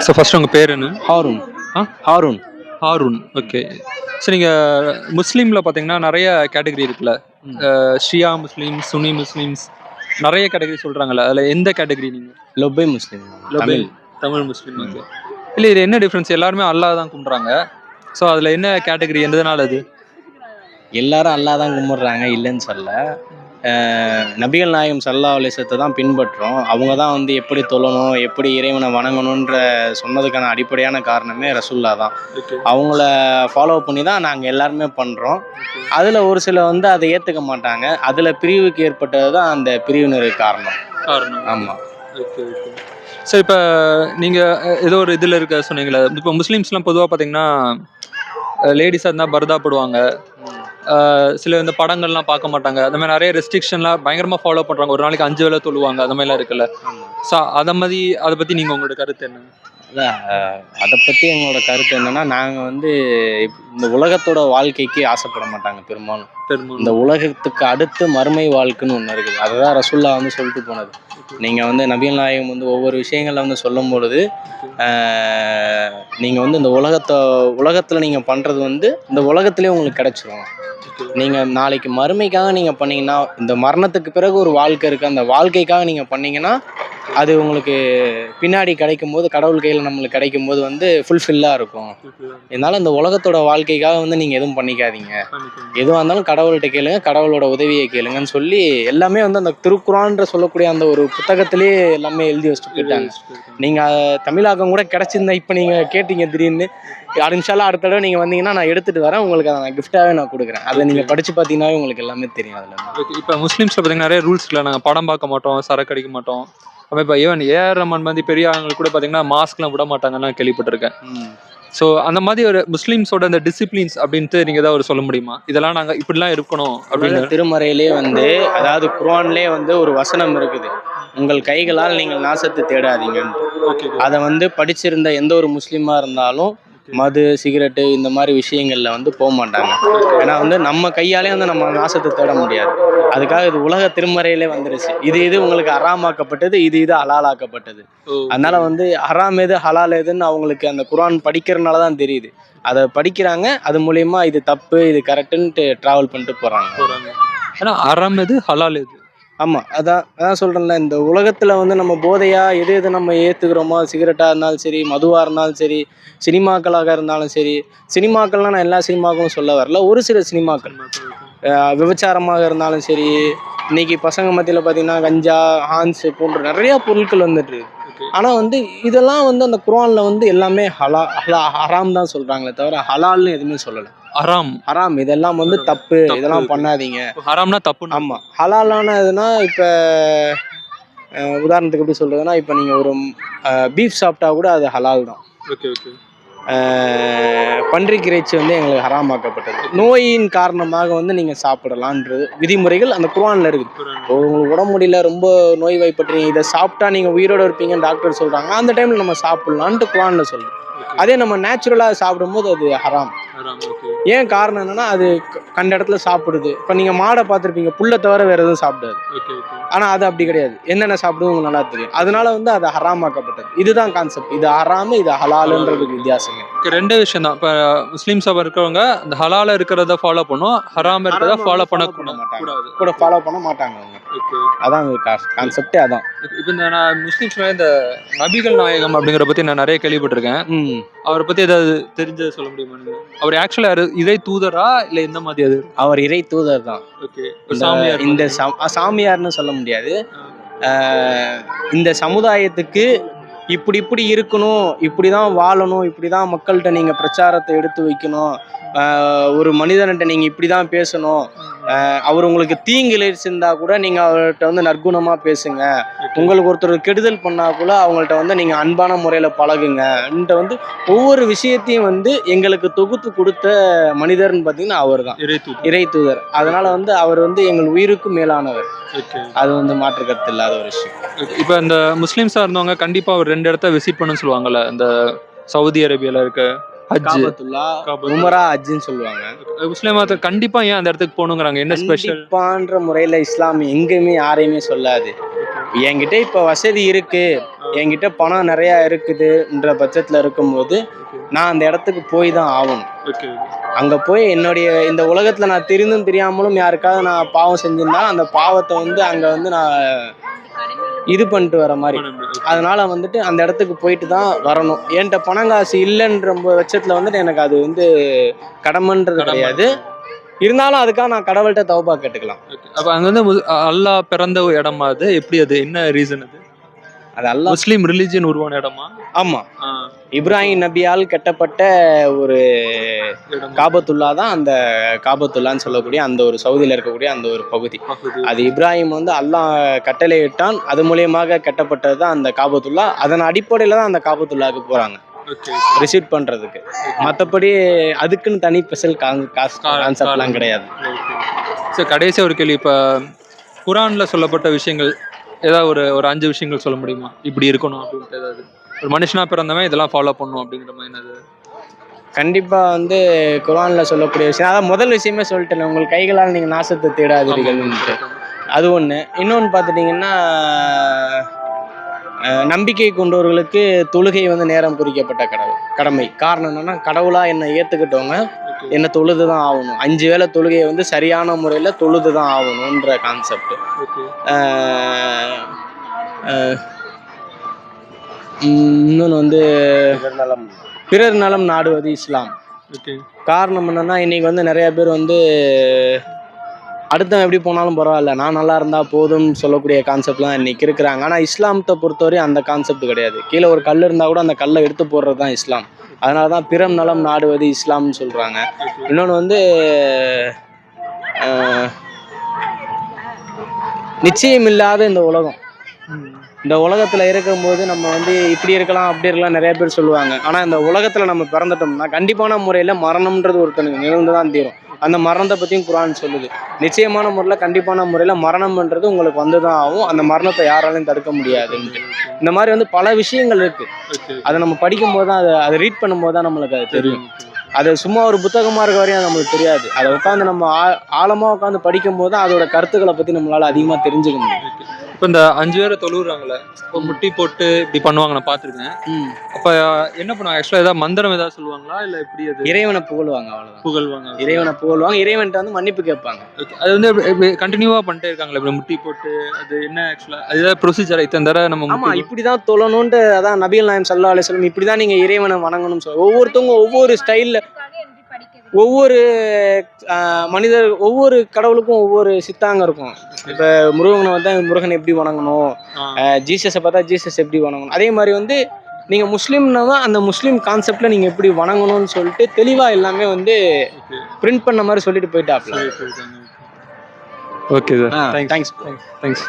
So first உங்கள் பேர் என்ன? ஹாரூன். ஆ ஹாரூன். ஹாரூன். ஓகே. ஸோ நீங்கள் முஸ்லீமில் பார்த்தீங்கன்னா நிறைய கேட்டகரி இருக்குல்ல, ஷியா முஸ்லீம், சுன்னி முஸ்லீம்ஸ், நிறைய கேட்டகரி சொல்கிறாங்கல்ல, அதில் எந்த கேட்டகரி நீங்கள்? லொபை முஸ்லீம். தமிழ் தமிழ் முஸ்லீம். ஓகே. இல்லை, இது என்ன டிஃப்ரென்ஸ்? எல்லாருமே அல்லாஹ் தான் கும்பிட்றாங்க. ஸோ அதில் என்ன கேட்டகரி, எந்ததுனால அது? எல்லாரும் அல்லாஹ் தான் கும்பிட்றாங்க, இல்லைன்னு சொல்ல. நபிகள் நாயகம் ஸல்லல்லாஹு அலைஹி வஸல்லத்தை தான் பின்பற்றுறோம். அவங்க தான் வந்து எப்படி தொழணும், எப்படி இறைவனை வணங்கணுன்ற சொன்னதுக்கான அடிப்படையான காரணமே ரசூல்லா தான். அவங்கள ஃபாலோ பண்ணி தான் நாங்கள் எல்லாருமே பண்ணுறோம். அதில் ஒரு சில வந்து அதை ஏற்றுக்க மாட்டாங்க. அதில் பிரிவுக்கு ஏற்பட்டது தான் அந்த பிரிவினருக்கு காரணம். ஆமாம். Okay okay. ஸோ இப்போ நீங்கள் ஏதோ ஒரு இதில் இருக்க சொன்னீங்களே, இப்போ முஸ்லீம்ஸ்லாம் பொதுவாக பார்த்தீங்கன்னா லேடிஸாக இருந்தால் பர்தா போடுவாங்க, சில இந்த படங்கள்லாம் பார்க்க மாட்டாங்க, அந்த மாதிரி நிறைய ரெஸ்ட்ரிக்ஷன்லாம் பயங்கரமாக ஃபாலோ பண்ணுறாங்க. ஒரு நாளைக்கு 5 வேளை தொழுவாங்க, அந்த மாதிரிலாம் இருக்குல்ல. ஸோ அதை பற்றி நீங்கள் உங்களோட கருத்து என்ன? அதான் அதை பற்றி எங்களோட கருத்து என்னென்னா, நாங்கள் வந்து இந்த உலகத்தோட வாழ்க்கைக்கு ஆசைப்பட மாட்டாங்க பெரும்பாலும். இந்த உலகத்துக்கு அடுத்து மறுமை வாழ்க்கைன்னு ஒன்று இருக்குது. அதை தான் ரசூல்லா வந்து சொல்லிட்டு போனது. நீங்கள் வந்து நபிகள் நாயகம் வந்து ஒவ்வொரு விஷயங்களில் வந்து சொல்லும் பொழுது, நீங்கள் வந்து இந்த உலகத்தில் நீங்கள் பண்ணுறது வந்து இந்த உலகத்துலேயே உங்களுக்கு கிடச்சிரும். நீங்கள் நாளைக்கு மறுமைக்காக நீங்கள் பண்ணீங்கன்னா, இந்த மரணத்துக்கு பிறகு ஒரு வாழ்க்கை இருக்குது, அந்த வாழ்க்கைக்காக நீங்கள் பண்ணீங்கன்னா அது உங்களுக்கு பின்னாடி கிடைக்கும் போது, கடவுள் கையில் நம்மளுக்கு கிடைக்கும் போது வந்து ஃபுல்ஃபில்லாக இருக்கும். இதனால் இந்த உலகத்தோட வாழ்க்கைக்காக வந்து நீங்கள் எதுவும் பண்ணிக்காதீங்க, எதுவாக இருந்தாலும் கடவுள்கிட்ட கேளுங்க, கடவுளோட உதவியை கேளுங்கன்னு சொல்லி எல்லாமே வந்து அந்த திருக்குரான்ற சொல்லக்கூடிய அந்த ஒரு புத்தகத்திலே எல்லாமே எழுதி வச்சுட்டு போயிட்டாங்க. நீங்கள் தமிழாக்கம் கூட கிடச்சிருந்தா இப்போ நீங்கள் கேட்டீங்க திடீர்னு, இன்ஷால்லா அடுத்த தடவை நீங்கள் வந்தீங்கன்னா நான் எடுத்துகிட்டு வரேன், உங்களுக்கு அதை நான் கிஃப்டாகவே நான் கொடுக்குறேன். அதை நீங்கள் படித்து பார்த்தீங்கன்னாவே உங்களுக்கு எல்லாமே தெரியும். அதில் இப்போ முஸ்லீம்ஸில் பார்த்தீங்கன்னா நிறைய ரூல்ஸ் இல்லை. நாங்கள் படம் பார்க்க மாட்டோம், சரக்கு அடிக்க மாட்டோம். அப்போ இப்போ ஈவன் ஏஆர் ரஹ்மான் மாதிரி பெரிய ஆளுங்களுக்கு கூட பார்த்தீங்கன்னா மாஸ்க்லாம் விட மாட்டாங்கன்னு நான் கேள்விப்பட்டிருக்கேன். ஸோ அந்த மாதிரி ஒரு முஸ்லீம்ஸோட அந்த டிசிப்ளின்ஸ் அப்படின்ட்டு நீங்கள் ஏதாவது ஒரு சொல்ல முடியுமா? இதெல்லாம் நாங்கள் இப்படிலாம் இருக்கணும் அப்படின்னு. திருமறையிலே வந்து, அதாவது குர்ஆன்லேயே வந்து ஒரு வசனம் இருக்குது, உங்கள் கைகளால் நீங்கள் நாசத்தை தேடாதீங்கன்னு. அதை வந்து படிச்சிருந்த எந்த ஒரு முஸ்லீமாக இருந்தாலும் மது, சிகரெட்டு இந்த மாதிரி விஷயங்களில் வந்து போக மாட்டாங்க. ஏன்னா வந்து நம்ம கையாலே வந்து நம்ம நாசத்தை தேட முடியாது. அதுக்காக இது உலக திருமறையிலே வந்துருச்சு. இது உங்களுக்கு ஹராமாக்கப்பட்டது, இது ஹலாலாக்கப்பட்டது. அதனால வந்து ஹராம் எது ஹலால் எதுன்னு அவங்களுக்கு அந்த குர்ஆன் படிக்கிறதுனால தான் தெரியுது. அதை படிக்கிறாங்க, அது மூலயமா இது தப்பு இது கரெக்டுன்ட்டு ட்ராவல் பண்ணிட்டு போகிறாங்க. ஏன்னா ஹராம் எது ஹலால் எது. ஆமாம், அதான் சொல்கிறேன்ல, இந்த உலகத்தில் வந்து நம்ம போதையாக எது நம்ம ஏற்றுக்கிறோமோ, சிகரெட்டாக இருந்தாலும் சரி, மதுவாக இருந்தாலும் சரி, சினிமாக்களாக இருந்தாலும் சரி, சினிமாக்கள்லாம் நான் எல்லா சினிமாக்களும் சொல்ல வரல, ஒரு சில சினிமாக்கள் விபச்சாரமாக இருந்தாலும் சரி, இன்றைக்கி பசங்க மத்தியில் பார்த்திங்கன்னா கஞ்சா, ஹான்ஸு போன்ற நிறையா பொருட்கள் வந்துட்டு. ஆனால் வந்து இதெல்லாம் வந்து அந்த குர்ஆனில் வந்து எல்லாமே ஹராம் தான் சொல்கிறாங்களே தவிர ஹலால்னு எதுவுமே சொல்லலை. ஹராம் இதெல்லாம் வந்து தப்பு, இதெல்லாம் பண்ணாதீங்க. ஹராம்னா தப்பு. ஆமாம். ஹலாலானதுன்னா இப்போ உதாரணத்துக்கு எப்படி சொல்கிறதுனா, இப்போ நீங்கள் ஒரு பீஃப் சாப்பிட்டா கூட அது ஹலால் தான். Okay okay. பன்றிக்கு இறைச்சி வந்து எங்களுக்கு ஹராமாக்கப்பட்டது. நோயின் காரணமாக வந்து நீங்கள் சாப்பிடலான்றது விதிமுறைகள் அந்த குர்ஆனில் இருக்குது. உங்களுக்கு உடம்பு முடியல, ரொம்ப நோய் வாய்ப்பட்டுறீங்க, இதை சாப்பிட்டா நீங்கள் உயிரோடு இருப்பீங்கன்னு டாக்டர் சொல்கிறாங்க, அந்த டைமில் நம்ம சாப்பிட்லான்ட்டு குர்ஆனில் சொல்லுது. அதே நம்ம நேச்சுரலாக சாப்பிடும்போது அது ஹராம். ஏன் காரணம் என்னன்னா, அது கண்ட இடத்துல சாப்பிடுது. இப்போ நீங்கள் மாடை பார்த்துருப்பீங்க, புல்லை தவிர வேறு எதுவும் சாப்பிடாது. ஆனால் அது அப்படி கிடையாது, என்னென்ன சாப்பிடுவோம் உங்களுக்கு நல்லா தெரியும். அதனால வந்து அது ஹராமாக்கப்பட்டது. இதுதான் கான்செப்ட். இது ஹராமு, இது ஹலாலுன்றதுக்கு வித்தியாசங்க. ரெண்டு விஷயம் தான். இப்போ முஸ்லீம்ஸாக இருக்கிறவங்க இந்த ஹலால இருக்கிறத ஃபாலோ பண்ணும், ஹராம் இருக்கிறத ஃபாலோ பண்ண மாட்டாங்க, கூட ஃபாலோ பண்ண மாட்டாங்க அவங்க. அதான் கான்செப்டே அதான். இப்போ நான் முஸ்லீம்ஸ்ல இந்த நபிகள் நாயகம் அப்படிங்கிற பற்றி நான் நிறைய கேள்விப்பட்டிருக்கேன். அவரை பற்றி ஏதாவது தெரிஞ்ச சொல்ல முடியுமா நீங்க? அவர் ஆக்சுவலா இறை தூதரா இல்லை எந்த மாதிரி? அது அவர் இறை தூதர் தான். இந்த சாமியார்னு சொல்ல முடியாது. இந்த சமுதாயத்துக்கு இப்படி இருக்கணும், இப்படி தான் வாழணும், இப்படி தான் மக்கள்கிட்ட நீங்கள் பிரச்சாரத்தை எடுத்து வைக்கணும், ஒரு மனிதன்கிட்ட நீங்கள் இப்படி தான் பேசணும், அவர் உங்களுக்கு தீங்கு இழைச்சிருந்தா கூட நீங்கள் அவர்கிட்ட வந்து நற்குணமாக பேசுங்க, உங்களுக்கு ஒருத்தர் கெடுதல் பண்ணால் கூட அவங்கள்ட்ட வந்து நீங்கள் அன்பான முறையில் பழகுங்கன்ட்டு வந்து ஒவ்வொரு விஷயத்தையும் வந்து எங்களுக்கு தொகுத்து கொடுத்த மனிதர்னு பார்த்தீங்கன்னா அவர் தான் இறை தூதர். அதனால் வந்து அவர் வந்து எங்கள் உயிருக்கும் மேலானவர். அது வந்து மாற்று கருத்து இல்லாத ஒரு விஷயம். இப்போ இந்த முஸ்லீம்ஸாக இருந்தவங்க கண்டிப்பாக ஒரு 2 இடத்த விசிட் பண்ணணும்னு சொல்லுவாங்கல்ல, இந்த சவுதி அரேபியாவில் இருக்க உமரா ஹஜ்ஜுன்னு சொல்லுவாங்க. முஸ்லிம் கண்டிப்பா ஏன் அந்த இடத்துக்கு போகணுங்கிறாங்க? என்ன ஸ்பெஷல் முறையில் இஸ்லாம் எங்கேயுமே யாரையுமே சொல்லாது. என்கிட்ட இப்போ வசதி இருக்கு, என்கிட்ட பணம் நிறையா இருக்குதுன்ற பட்சத்தில் இருக்கும்போது நான் அந்த இடத்துக்கு போய் தான் ஆகணும். அங்கே போய் என்னுடைய இந்த உலகத்தில் நான் தெரிந்தும் தெரியாமலும் யாருக்காவது நான் பாவம் செஞ்சிருந்தா அந்த பாவத்தை வந்து அங்கே வந்து நான் இது பண்ணிட்டு வர மாதிரி. அதனால வந்துட்டு அந்த இடத்துக்கு போயிட்டு தான் வரணும். என்கிட்ட பணம் காசு இல்லைன்ற பட்சத்தில் வந்துட்டு எனக்கு அது வந்து கடமைன்றது கிடையாது. இருந்தாலும் அதுக்காக நான் கடவுள்கிட்ட தௌபா கேட்டுக்கலாம். அப்ப அங்க வந்து அல்லாஹ் பிறந்த இடமா அது? எப்படி அது என்ன ரீசன் அது? அது அல்லாஹ் முஸ்லீம் ரிலிஜியன் உருவான இடமா? ஆமா, இப்ராஹிம் நபியால் கட்டப்பட்ட ஒரு காபத்துல்லா தான் அந்த காபத்துல்லான்னு சொல்லக்கூடிய அந்த ஒரு சவுதியில் இருக்கக்கூடிய அந்த ஒரு பகுதி. அது இப்ராஹிம் வந்து அல்லாஹ் கட்டளையிட்டான், அது மூலியமாக கட்டப்பட்டது தான் அந்த காபத்துல்லா. அதன் அடிப்படையில் தான் அந்த காபத்துல்லாவுக்கு போறாங்க ரிசீவ் பண்றதுக்கு. மற்றபடி அதுக்குன்னு தனி ஸ்பெஷல் கான்செப்ட்லாம் கிடையாது. சரி, கடைசி ஒரு கேள்வி. இப்போ குரான்ல சொல்லப்பட்ட விஷயங்கள் ஏதாவது ஒரு 5 விஷயங்கள் சொல்ல முடியுமா? இப்படி இருக்கணும் அப்படின்ட்டு ஏதாவது ஒரு மனுஷனா பிறந்தவன் இதெல்லாம் ஃபாலோ பண்ணணும் அப்படிங்கிற மாதிரி என்னது? கண்டிப்பா வந்து குர்ஆன்ல சொல்லக்கூடிய விஷயம், அதான் முதல் விஷயமே சொல்லிட்டேன், உங்கள் கைகளால் நீங்க நாசத்தை தேடாதீர்கள்ன்ட்டு. அது ஒண்ணு. இன்னொன்னு பார்த்துட்டீங்கன்னா, நம்பிக்கை கொண்டவர்களுக்கு தொழுகை வந்து நேரம் குறிக்கப்பட்ட கடமை. காரணம் என்னன்னா, கடவுளா என்னை ஏத்துக்கிட்டவங்க என்ன தொழுது தான் ஆகணும். 5 வேளை தொழுகையை வந்து சரியான முறையில் தொழுது தான் ஆகணுன்ற கான்செப்ட். இன்னொன்று வந்து பிறர் நலம் நாடுவது இஸ்லாம். காரணம் என்னன்னா, இன்னைக்கு வந்து நிறைய பேர் வந்து அடுத்தவன் எப்படி போனாலும் பரவாயில்ல, நான் நல்லா இருந்தா போதும்னு சொல்லக்கூடிய கான்செப்ட்லாம் இன்னைக்கு இருக்கிறாங்க. ஆனால் இஸ்லாமத்தை பொறுத்தவரை அந்த கான்செப்ட் கிடையாது. கீழே ஒரு கல் இருந்தால் கூட அந்த கல்லை எடுத்து போடுறது தான் இஸ்லாம். அதனால தான் பிறம் நலம் நாடுவது இஸ்லாம்னு சொல்கிறாங்க. இன்னொன்று வந்து நிச்சயம் இல்லாத இந்த உலகம். இந்த உலகத்தில் இருக்கும்போது நம்ம வந்து இப்படி இருக்கலாம் அப்படி இருக்கலாம் நிறைய பேர் சொல்லுவாங்க. ஆனால் இந்த உலகத்தில் நம்ம பிறந்துட்டோம்னா கண்டிப்பான முறையில் மரணம்ன்றது ஒருத்தனுக்கு நிகழ்ந்து தான் தீரும். அந்த மரணத்தை பற்றியும் குர்ஆன் சொல்லுது. நிச்சயமான முறையில் கண்டிப்பான முறையில் மரணம்ன்றது உங்களுக்கு வந்து தான் ஆகும். அந்த மரணத்தை யாராலையும் தடுக்க முடியாதுன்ட்டு. இந்த மாதிரி வந்து பல விஷயங்கள் இருக்குது. அதை நம்ம படிக்கும்போது தான் அதை ரீட் பண்ணும்போது தான் நம்மளுக்கு அது தெரியும். அது சும்மா ஒரு புத்தகமாக இருக்க வரையும் அது நம்மளுக்கு தெரியாது. அதை உட்காந்து நம்ம ஆழமாக உட்காந்து படிக்கும்போது தான் அதோட கருத்துக்களை பற்றி நம்மளால் அதிகமாக தெரிஞ்சுக்க முடியும். இப்போ இந்த 5 பேரை தொழுகிறாங்களே, இப்போ முட்டி போட்டு இப்படி பண்ணுவாங்க, நான் பார்த்துருக்கேன். அப்போ என்ன பண்ணுவாங்க? ஆக்சுவலாக ஏதாவது மந்திரம் ஏதாவது சொல்லுவாங்களா இல்லை எப்படி? அது இறைவனை புகழ்வாங்க, அவ்வளோதான். புகழ்வாங்க, இறைவனை புகழ்வாங்க, இறைவன்ட்ட வந்து மன்னிப்பு கேட்பாங்க. அது வந்து கண்டினியூவாக பண்ணிட்டே இருக்காங்களே இப்படி முட்டி போட்டு? அது என்ன ஆக்சுவலாக அது ஏதாவது ப்ரொசீஜர் இத்தனை தடவை நம்ம? ஆமாம், இப்படி தான் தொழணுன்ட்டு. அதான் நபிகள் நாயகம் ஸல்லல்லாஹு அலைஹி வஸல்லம் இப்படி தான் நீங்கள் இறைவனை வணங்கணும்னு சொல்லுவாங்க. ஒவ்வொருத்தவங்க ஒவ்வொரு ஸ்டைலில், ஒவ்வொரு மனிதர் ஒவ்வொரு கடவுளுக்கும் ஒவ்வொரு சித்தாங்க இருக்கும். இப்போ முருகனை வந்து முருகன் எப்படி வணங்கணும், ஜீசஸை பார்த்தா ஜீசஸ் எப்படி வணங்கணும். அதே மாதிரி வந்து நீங்கள் முஸ்லீம்னா அந்த முஸ்லீம் கான்செப்டில் நீங்கள் எப்படி வணங்கணும்னு சொல்லிட்டு தெளிவாக எல்லாமே வந்து பிரிண்ட் பண்ண மாதிரி சொல்லிட்டு போயிட்டாப்ல. Okay sir, thanks. தேங்க்ஸ்.